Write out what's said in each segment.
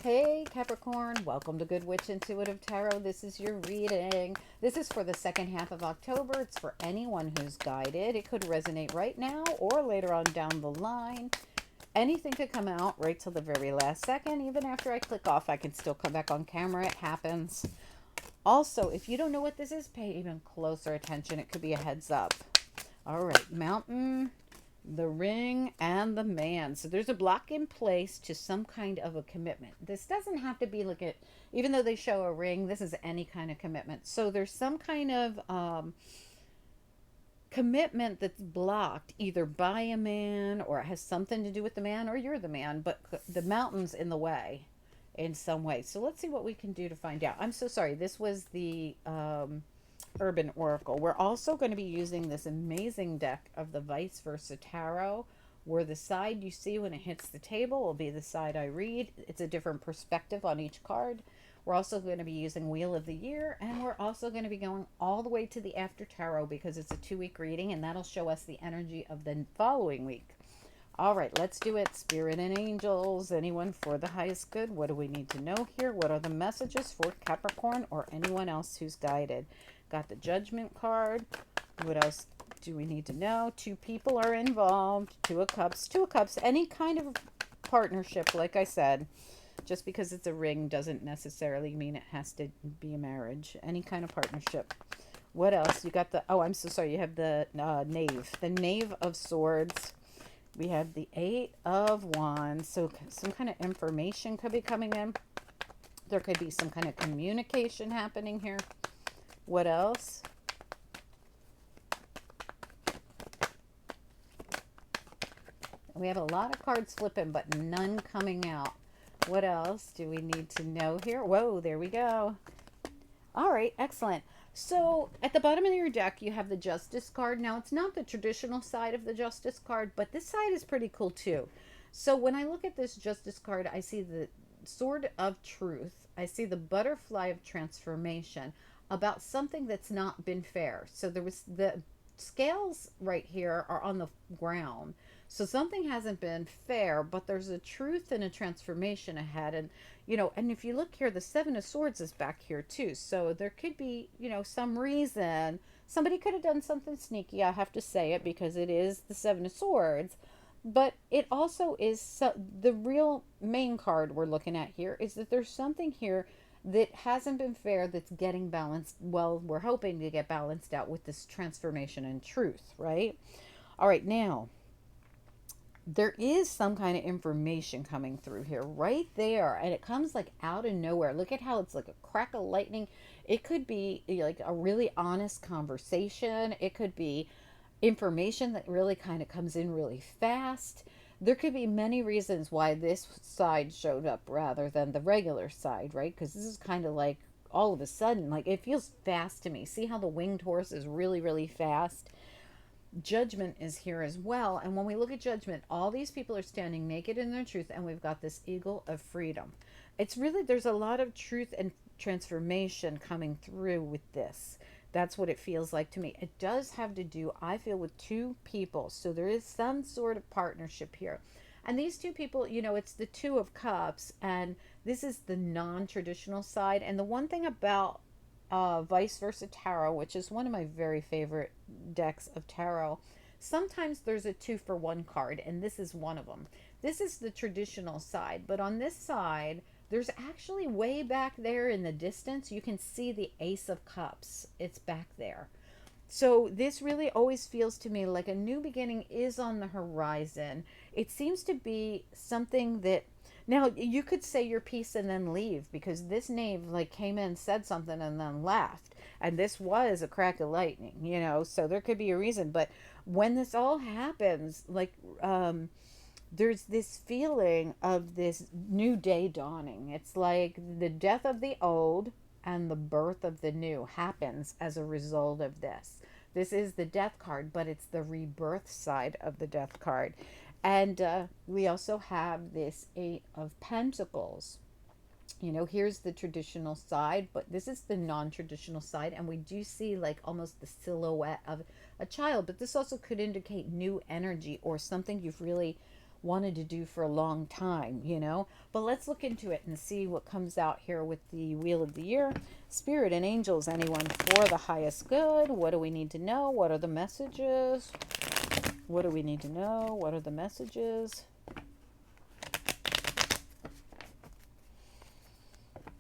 Hey Capricorn, welcome to Good Witch Intuitive Tarot. This is your reading. This is for the second half of October. It's for anyone who's guided. It could resonate right now or later on down the line. Anything could come out right till the very last second. Even after I click off, I can still come back on camera. It happens. Also, if you don't know what this is, pay even closer attention. It could be a heads up. All right, Mountain, the ring, and the man. So there's a block in place to some kind of a commitment. This doesn't have to be like even though they show a ring, this is any kind of commitment. So there's some kind of commitment that's blocked either by a man, or it has something to do with the man, or you're the man, but the mountain's in the way in some way. So let's see what we can do to find out. I'm so sorry. This was the Urban Oracle. We're also going to be using this amazing deck of the Vice Versa Tarot, where the side you see when it hits the table will be the side I read. It's a different perspective on each card. We're also going to be using Wheel of the Year, and we're also going to be going all the way to the After Tarot because it's a 2-week reading, and that'll show us the energy of the following week. All right, let's do it. Spirit and angels, anyone for the highest good? What do we need to know here? What are the messages for Capricorn or anyone else who's guided? Got the Judgment card. What else do we need to know? Two people are involved. Two of Cups. Two of Cups. Any kind of partnership, like I said. Just because it's a ring doesn't necessarily mean it has to be a marriage. Any kind of partnership. What else? You got the... Oh, I'm so sorry. You have the Knave. The Knave of Swords. We have the Eight of Wands. So some kind of information could be coming in. There could be some kind of communication happening here. What else? We have a lot of cards flipping, but none coming out. What else do we need to know here? Whoa, there we go. All right, excellent. So at the bottom of your deck, you have the Justice card. Now, it's not the traditional side of the Justice card, but this side is pretty cool too. So when I look at this Justice card, I see the Sword of Truth. I see the Butterfly of Transformation about something that's not been fair. So there was the scales right here are on the ground. So something hasn't been fair, but there's a truth and a transformation ahead. And, and if you look here, the Seven of Swords is back here too. So there could be, some reason somebody could have done something sneaky. I have to say it because it is the Seven of Swords. But it also is the real main card we're looking at here is that there's something here that hasn't been fair that's getting balanced. Well, we're hoping to get balanced out with this transformation and truth, right? All right, now there is some kind of information coming through here right there, and it comes like out of nowhere. Look at how it's like a crack of lightning. It could be like a really honest conversation. It could be information that really kind of comes in really fast. There could be many reasons why this side showed up rather than the regular side, right? Because this is kind of like all of a sudden, like it feels fast to me. See how the winged horse is really, really fast? Judgment is here as well. And when we look at Judgment, all these people are standing naked in their truth, and we've got this eagle of freedom. It's really, there's a lot of truth and transformation coming through with this. That's what it feels like to me. It does have to do, I feel, with two people. So there is some sort of partnership here. And these two people, it's the Two of Cups, and this is the non-traditional side. And the one thing about Vice Versa Tarot, which is one of my very favorite decks of tarot, sometimes there's a 2-for-1 card, and this is one of them. This is the traditional side, but on this side, there's actually way back there in the distance, you can see the Ace of Cups. It's back there. So this really always feels to me like a new beginning is on the horizon. It seems to be something that, now you could say your piece and then leave, because this knave like came in, said something, and then left. And this was a crack of lightning, so there could be a reason. But when this all happens, like, there's this feeling of this new day dawning. It's like the death of the old and the birth of the new happens as a result of this. This is the death card, but it's the rebirth side of the death card. And we also have this Eight of Pentacles. Here's the traditional side, but this is the non-traditional side. And we do see like almost the silhouette of a child, but this also could indicate new energy or something you've really wanted to do for a long time, you know. But let's look into it and see what comes out here with the Wheel of the Year. Spirit and angels, anyone for the highest good. What do we need to know? What are the messages? What do we need to know? What are the messages?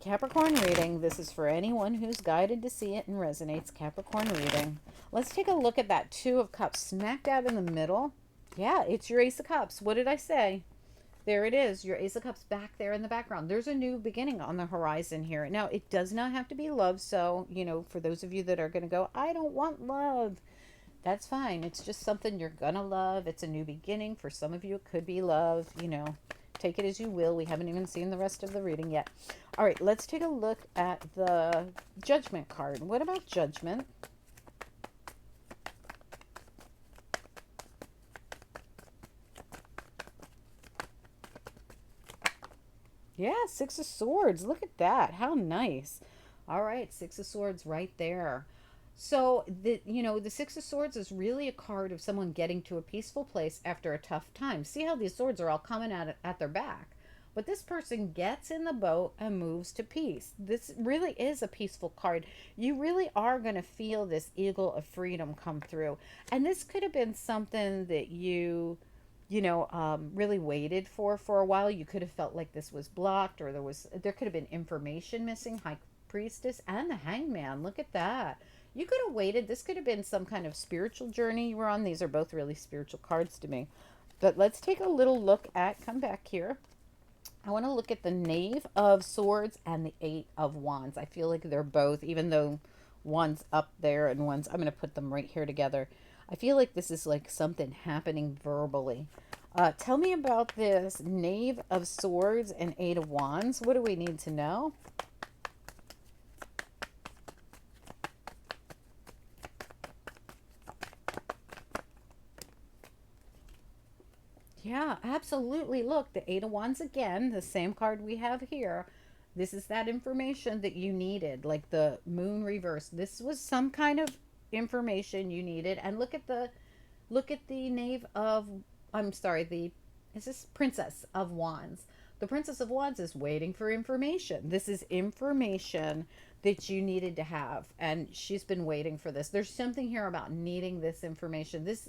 Capricorn reading. This is for anyone who's guided to see it and resonates. Capricorn reading. Let's take a look at that Two of Cups smack dab in the middle. Yeah, it's your Ace of Cups. What did I say? There it is, your Ace of Cups back there in the background. There's a new beginning on the horizon here. Now, it does not have to be love. So, you know, for those of you that are going to go, I don't want love, that's fine. It's just something you're going to love. It's a new beginning. For some of you, it could be love. You know, take it as you will. We haven't even seen the rest of the reading yet. All right, let's take a look at the Judgment card. What about Judgment? Yeah, Six of Swords. Look at that. How nice. All right, Six of Swords right there. So the the Six of Swords is really a card of someone getting to a peaceful place after a tough time. See how these swords are all coming at their back. But this person gets in the boat and moves to peace. This really is a peaceful card. You really are going to feel this eagle of freedom come through. And this could have been something that really waited for a while. You could have felt like this was blocked, or there could have been information missing. High Priestess and the Hangman. Look at that. You could have waited. This could have been some kind of spiritual journey you were on. These are both really spiritual cards to me. But let's take a little look at, come back here. I want to look at the Knave of Swords and the Eight of Wands. I feel like they're both, even though one's up there and one's, I'm going to put them right here together. I feel like this is like something happening verbally. Tell me about this Knave of Swords and Eight of Wands. What do we need to know? Yeah, absolutely. Look, the Eight of Wands again, the same card we have here. This is that information that you needed, like the moon reverse. This was some kind of information you needed. And look at the knave of, I'm sorry, the is this Princess of Wands. The Princess of Wands is waiting for information. This is information that you needed to have, and she's been waiting for this. There's something here about needing this information. This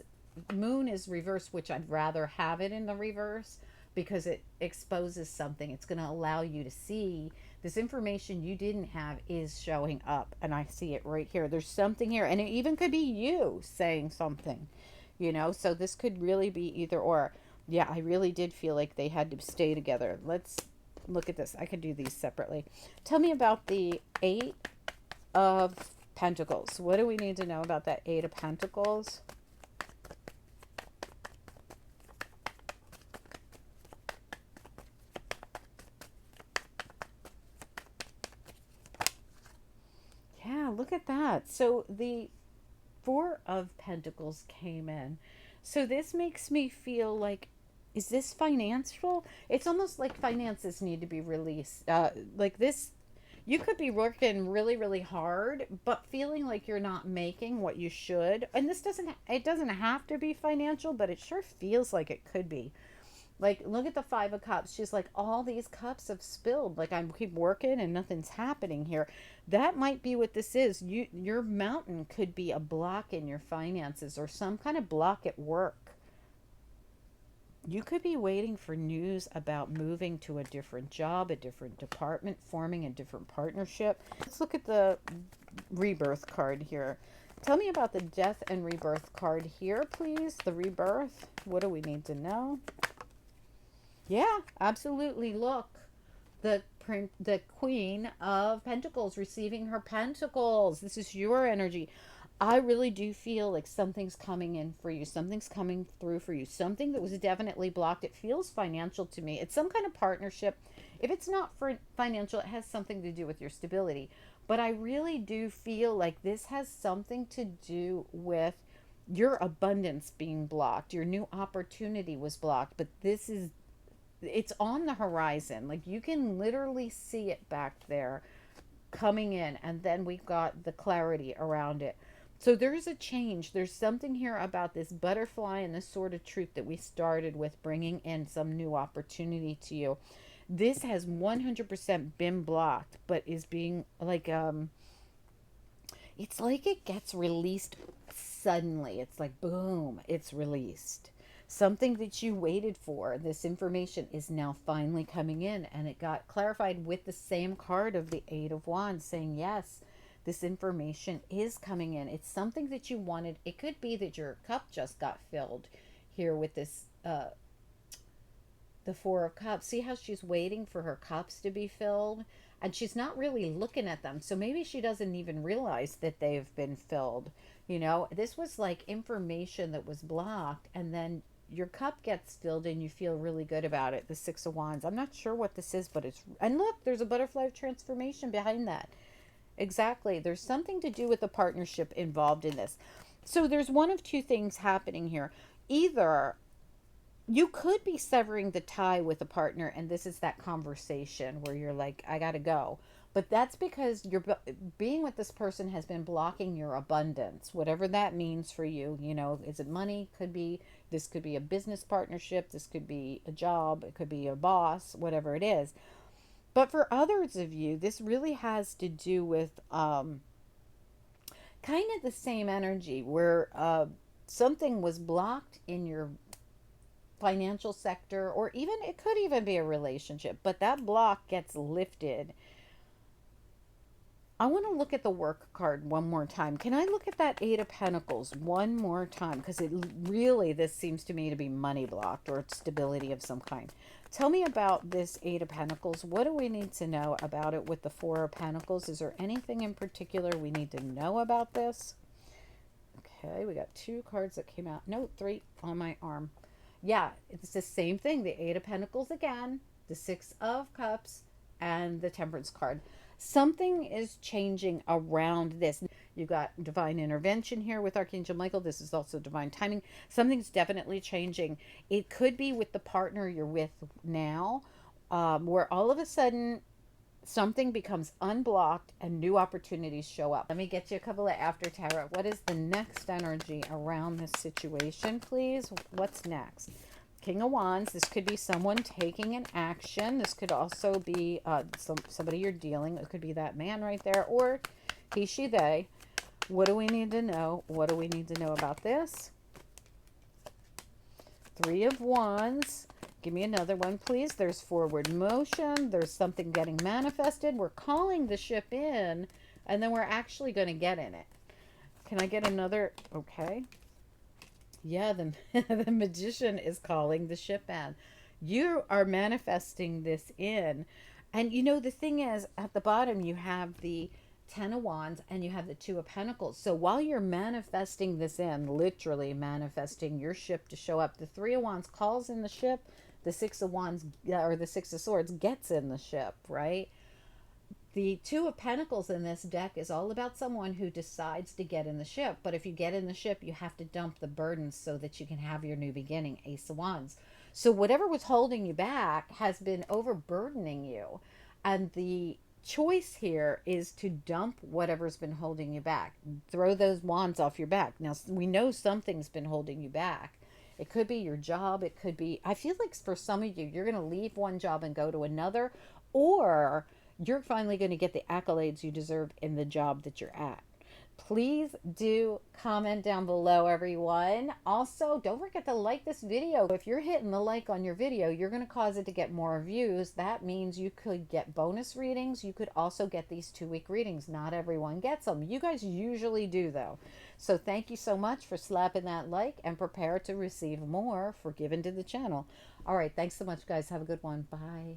moon is reversed, which I'd rather have it in the reverse because it exposes something. It's going to allow you to see this information you didn't have is showing up, and I see it right here. There's something here, and it even could be you saying something, so this could really be either or. Yeah, I really did feel like they had to stay together. Let's look at this. I could do these separately. Tell me about the Eight of Pentacles. What do we need to know about that Eight of Pentacles? Yeah, look at that. So the Four of Pentacles came in. So this makes me feel like, is this financial? It's almost like finances need to be released. Like this, you could be working really, really hard, but feeling like you're not making what you should. And it doesn't have to be financial, but it sure feels like it could be. Like, look at the Five of Cups. She's like, all these cups have spilled. Like, I keep working and nothing's happening here. That might be what this is. Your mountain could be a block in your finances or some kind of block at work. You could be waiting for news about moving to a different job, a different department, forming a different partnership. Let's look at the Rebirth card here. Tell me about the Death and Rebirth card here, please. The Rebirth. What do we need to know? Yeah, absolutely. Look, the Queen of Pentacles receiving her pentacles. This is your energy. I really do feel like something's coming in for you. Something's coming through for you. Something that was definitely blocked. It feels financial to me. It's some kind of partnership. If it's not for financial, it has something to do with your stability. But I really do feel like this has something to do with your abundance being blocked. Your new opportunity was blocked. But it's on the horizon. Like, you can literally see it back there coming in, and then we've got the clarity around it. So there's a change. There's something here about this butterfly and this sword of truth that we started with, bringing in some new opportunity to you. This has 100% been blocked, but is being like, it's like it gets released suddenly. It's like, boom, it's released. Something that you waited for, this information is now finally coming in, and it got clarified with the same card of the Eight of Wands saying, yes, this information is coming in. It's something that you wanted. It could be that your cup just got filled here with this, the Four of Cups. See how she's waiting for her cups to be filled? And she's not really looking at them. So maybe she doesn't even realize that they've been filled. You know, this was like information that was blocked, and then your cup gets filled and you feel really good about it. The Six of Wands. I'm not sure what this is, but it's, and look, there's a butterfly of transformation behind that. Exactly. There's something to do with the partnership involved in this. So there's one of two things happening here. Either you could be severing the tie with a partner, and this is that conversation where you're like, I gotta go, but that's because you're being with this person has been blocking your abundance, whatever that means for you. You know, is it money? Could be, this could be a business partnership, this could be a job, it could be a boss, whatever it is. But for others of you, this really has to do with kind of the same energy where something was blocked in your financial sector, or even it could even be a relationship, but that block gets lifted. I want to look at the work card one more time. Can I look at that Eight of Pentacles one more time? Because it really, this seems to me to be money blocked or stability of some kind. Tell me about this Eight of Pentacles. What do we need to know about it with the Four of Pentacles? Is there anything in particular we need to know about this? Okay, we got two cards that came out. No, three on my arm. Yeah, it's the same thing. The Eight of Pentacles again, the Six of Cups, and the Temperance card. Something is changing around this. You got divine intervention here with Archangel Michael. This is also divine timing. Something's definitely changing. It could be with the partner you're with now, where all of a sudden something becomes unblocked and new opportunities show up. Let me get you a couple of after tarot. What is the next energy around this situation, please? What's next? King of Wands. This could be someone taking an action. This could also be somebody you're dealing. It could be that man right there, or he, she, they. What do we need to know? What do we need to know about this? Three of Wands. Give me another one, please. There's forward motion. There's something getting manifested. We're calling the ship in, and then we're actually going to get in it. Can I get another? Okay. Yeah, the magician is calling the ship in. You are manifesting this in. And you know, the thing is, at the bottom, you have the Ten of Wands and you have the Two of Pentacles. So while you're manifesting this in, literally manifesting your ship to show up, the Three of Wands calls in the ship. The Six of Wands, or the Six of Swords, gets in the ship, right? The Two of Pentacles in this deck is all about someone who decides to get in the ship. But if you get in the ship, you have to dump the burdens so that you can have your new beginning. Ace of Wands. So whatever was holding you back has been overburdening you. And the choice here is to dump whatever's been holding you back. Throw those wands off your back. Now, we know something's been holding you back. It could be your job. It could be, I feel like for some of you, you're going to leave one job and go to another, or you're finally going to get the accolades you deserve in the job that you're at. Please do comment down below, everyone. Also, don't forget to like this video. If you're hitting the like on your video, you're going to cause it to get more views. That means you could get bonus readings. You could also get these 2-week readings. Not everyone gets them. You guys usually do, though. So thank you so much for slapping that like, and prepare to receive more for giving to the channel. All right, thanks so much, guys. Have a good one. Bye.